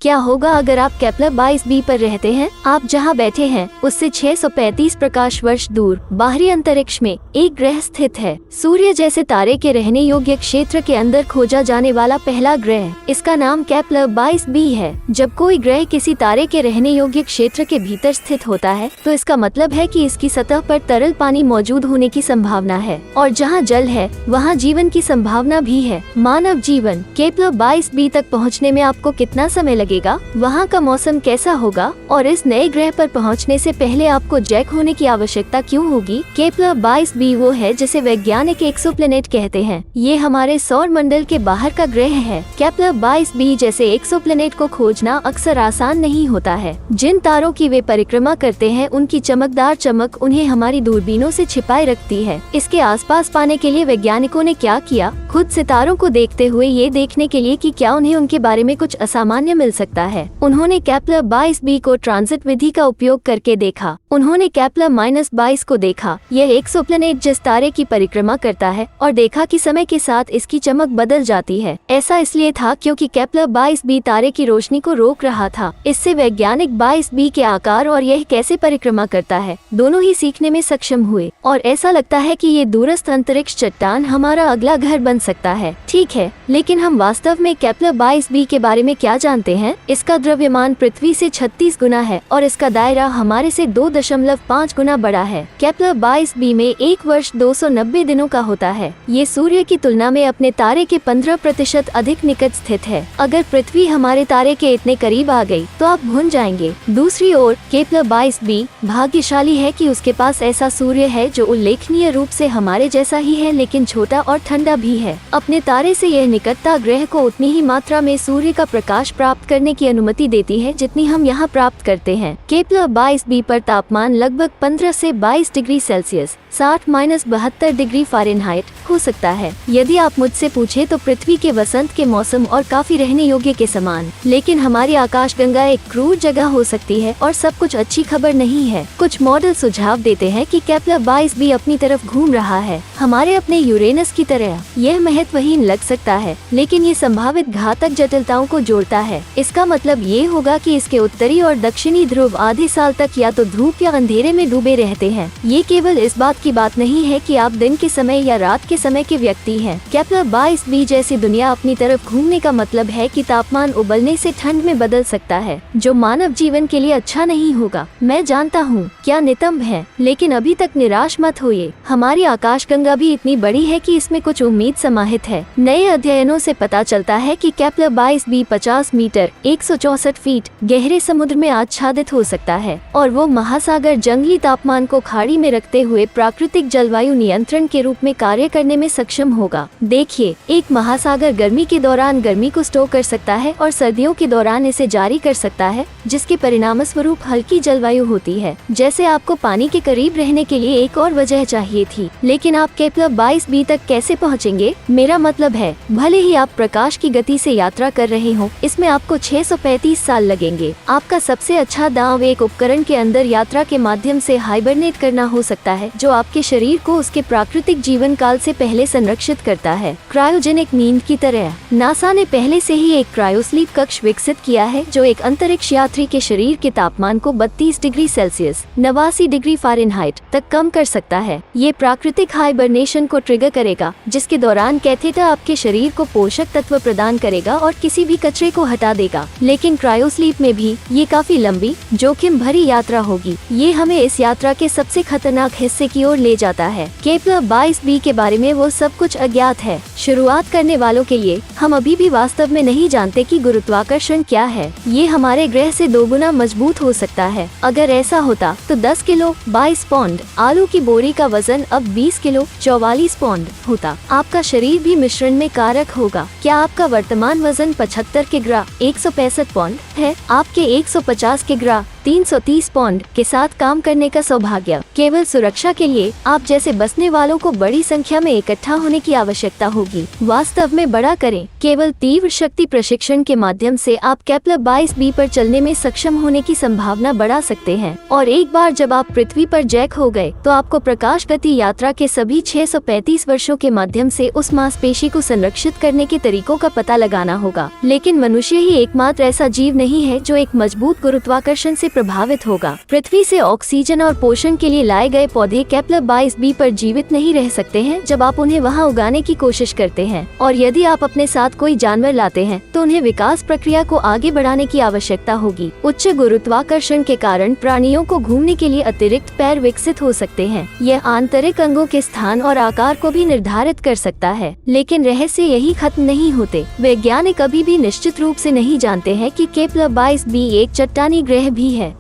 क्या होगा अगर आप केपलर 22b पर रहते हैं? आप जहां बैठे हैं उससे 635 प्रकाश वर्ष दूर बाहरी अंतरिक्ष में एक ग्रह स्थित है। सूर्य जैसे तारे के रहने योग्य क्षेत्र के अंदर खोजा जाने वाला पहला ग्रह। इसका नाम केपलर 22b है। जब कोई ग्रह किसी तारे के रहने योग्य क्षेत्र के भीतर स्थित होता है तो इसका मतलब है कि इसकी सतह पर तरल पानी मौजूद होने की संभावना है, और जहाँ जल है वहाँ जीवन की संभावना भी है। मानव जीवन। केपलर 22b तक पहुँचने में आपको कितना समय लगेगा? वहाँ का मौसम कैसा होगा? और इस नए ग्रह पर पहुँचने से पहले आपको जैक होने की आवश्यकता क्यों होगी? केपलर 22b वो है जिसे वैज्ञानिक एक्सोप्लैनेट कहते हैं। ये हमारे सौर मंडल के बाहर का ग्रह है। केपलर 22b जैसे एक्सोप्लैनेट को खोजना अक्सर आसान नहीं होता है। जिन तारों की वे परिक्रमा करते हैं उनकी चमकदार चमक उन्हें हमारी दूरबीनों से छिपाए रखती है। इसके आसपास पाने के लिए वैज्ञानिकों ने क्या किया? खुद सितारों को देखते हुए ये देखने के लिए कि क्या उन्हें उनके बारे में कुछ असामान्य मिल सकता है, उन्होंने केपलर 22b को ट्रांजिट विधि का उपयोग करके देखा। उन्होंने केपलर -22 को देखा। यह एक्सोप्लैनेट जिस तारे की परिक्रमा करता है, और देखा कि समय के साथ इसकी चमक बदल जाती है। ऐसा इसलिए था क्योंकि केपलर 22b तारे की रोशनी को रोक रहा था। इससे वैज्ञानिक 22b के आकार और यह कैसे परिक्रमा करता है दोनों ही सीखने में सक्षम हुए, और ऐसा लगता है कि ये दूरस्थ अंतरिक्ष चट्टान हमारा अगला घर बन सकता है। ठीक है, लेकिन हम वास्तव में केपलर 22b के बारे में क्या जानते हैं? इसका द्रव्यमान पृथ्वी से 36 गुना है और इसका दायरा हमारे से 2.5 गुना बड़ा है। केपलर 22b में एक वर्ष 290 दिनों का होता है। ये सूर्य की तुलना में अपने तारे के 15% अधिक निकट स्थित है। अगर पृथ्वी हमारे तारे के इतने करीब आ गई तो आप भून जाएंगे। दूसरी ओर केपलर 22b भाग्यशाली है कि उसके पास ऐसा सूर्य है जो उल्लेखनीय रूप से हमारे जैसा ही है, लेकिन छोटा और ठंडा भी है। अपने तारे से यह निकटता ग्रह को उतनी ही मात्रा में सूर्य का प्रकाश प्राप्त करने की अनुमति देती है जितनी हम यहाँ प्राप्त करते हैं। केपलर 22b पर तापमान लगभग 15 से 22 डिग्री सेल्सियस 60-72 डिग्री फ़ारेनहाइट हो सकता है। यदि आप मुझसे पूछे तो पृथ्वी के वसंत के मौसम और काफी रहने योग्य के समान, लेकिन हमारी आकाशगंगा एक क्रूर जगह हो सकती है और सब कुछ अच्छी खबर नहीं है। कुछ मॉडल सुझाव देते हैं कि केपलर 22b अपनी तरफ घूम रहा है, हमारे अपने यूरेनस की तरह। यह महत्वहीन लग सकता है, लेकिन ये संभावित घातक जटिलताओं को जोड़ता है। इसका मतलब ये होगा कि इसके उत्तरी और दक्षिणी ध्रुव आधे साल तक या तो धूप या अंधेरे में डूबे रहते हैं। ये केवल इस बात की बात नहीं है कि आप दिन के समय या रात के समय के व्यक्ति हैं। केपलर 22b जैसी दुनिया अपनी तरफ घूमने का मतलब है कि तापमान उबलने से ठंड में बदल सकता है, जो मानव जीवन के लिए अच्छा नहीं होगा। मैं जानता हूँ क्या नितंब है, लेकिन अभी तक निराश मत होइए। हमारी आकाशगंगा भी इतनी बड़ी है कि इसमें कुछ उम्मीद समाहित है। नए अध्ययनों से पता चलता है कि केपलर 22b 50 मीटर 164 फीट गहरे समुद्र में आच्छादित हो सकता है, और वो महासागर जंगली तापमान को खाड़ी में रखते हुए प्राकृतिक जलवायु नियंत्रण के रूप में कार्य करने में सक्षम होगा। देखिए, एक महासागर गर्मी के दौरान गर्मी को स्टोर कर सकता है और सर्दियों के दौरान इसे जारी कर सकता है, जिसके परिणामस्वरूप हल्की जलवायु होती है। जैसे आपको पानी के करीब रहने के लिए एक और वजह चाहिए थी, लेकिन आप केपलर 22b तक कैसे पहुंचेंगे? मेरा मतलब है, भले ही आप प्रकाश की गति से यात्रा कर रहे हो, इसमें आपको 635 साल लगेंगे। आपका सबसे अच्छा दांव एक उपकरण के अंदर यात्रा के माध्यम से हाइबरनेट करना हो सकता है, जो आपके शरीर को उसके प्राकृतिक जीवन काल से पहले संरक्षित करता है, क्रायोजेनिक नींद की तरह। नासा ने पहले से ही एक क्रायोस्लीप कक्ष विकसित किया है जो एक अंतरिक्ष यात्री के शरीर के तापमान को 32 डिग्री सेल्सियस 89 डिग्री फ़ारेनहाइट तक कम कर सकता है। ये प्राकृतिक हाइबरनेशन को ट्रिगर करेगा, जिसके दौरान कैथेटर आपके शरीर को पोषक तत्व प्रदान करेगा और किसी भी कचरे को हटा देगा। लेकिन क्रायोस्लीप में भी ये काफी लंबी जोखिम भरी यात्रा होगी। ये हमें इस यात्रा के सबसे खतरनाक हिस्से की ओर ले जाता है। केपलर 22b के बारे में वो सब कुछ अज्ञात है। शुरुआत करने वालों के लिए हम अभी भी वास्तव में नहीं जानते कि गुरुत्वाकर्षण क्या है। ये हमारे ग्रह से 2 गुना मजबूत हो सकता है। अगर ऐसा होता तो 10 किलो 22 पौंड आलू की बोरी का वजन अब 20 किलो 44 पौंड होता। आपका शरीर भी मिश्रण में कारक होगा। क्या आपका वर्तमान वजन 75 किग्रा 165 पौंड है? आपके 150 किग्रा 330 पौंड के साथ काम करने का सौभाग्य। केवल सुरक्षा के लिए आप जैसे बसने वालों को बड़ी संख्या में इकट्ठा होने की आवश्यकता होगी। वास्तव में बड़ा करें। केवल तीव्र शक्ति प्रशिक्षण के माध्यम से आप केपलर 22b पर चलने में सक्षम होने की संभावना बढ़ा सकते हैं, और एक बार जब आप पृथ्वी पर जैक हो गए तो आपको प्रकाश गति यात्रा के सभी 635 वर्षों के माध्यम से उस मांसपेशी को संरक्षित करने के तरीकों का पता लगाना होगा। लेकिन मनुष्य ही एकमात्र ऐसा जीव नहीं है जो एक मजबूत गुरुत्वाकर्षण से प्रभावित होगा। पृथ्वी से ऑक्सीजन और पोषण के लिए लाए गए पौधे केपलर 22b पर जीवित नहीं रह सकते हैं जब आप उन्हें वहां उगाने की कोशिश करते हैं, और यदि आप अपने साथ कोई जानवर लाते हैं तो उन्हें विकास प्रक्रिया को आगे बढ़ाने की आवश्यकता होगी। उच्च गुरुत्वाकर्षण के कारण प्राणियों को घूमने के लिए अतिरिक्त पैर विकसित हो सकते हैं। यह आंतरिक अंगों के स्थान और आकार को भी निर्धारित कर सकता है। लेकिन रहस्य यही खत्म नहीं होते। वैज्ञानिक अभी भी निश्चित रूप से नहीं जानते हैं कि केपलर 22b एक चट्टानी ग्रह भी है।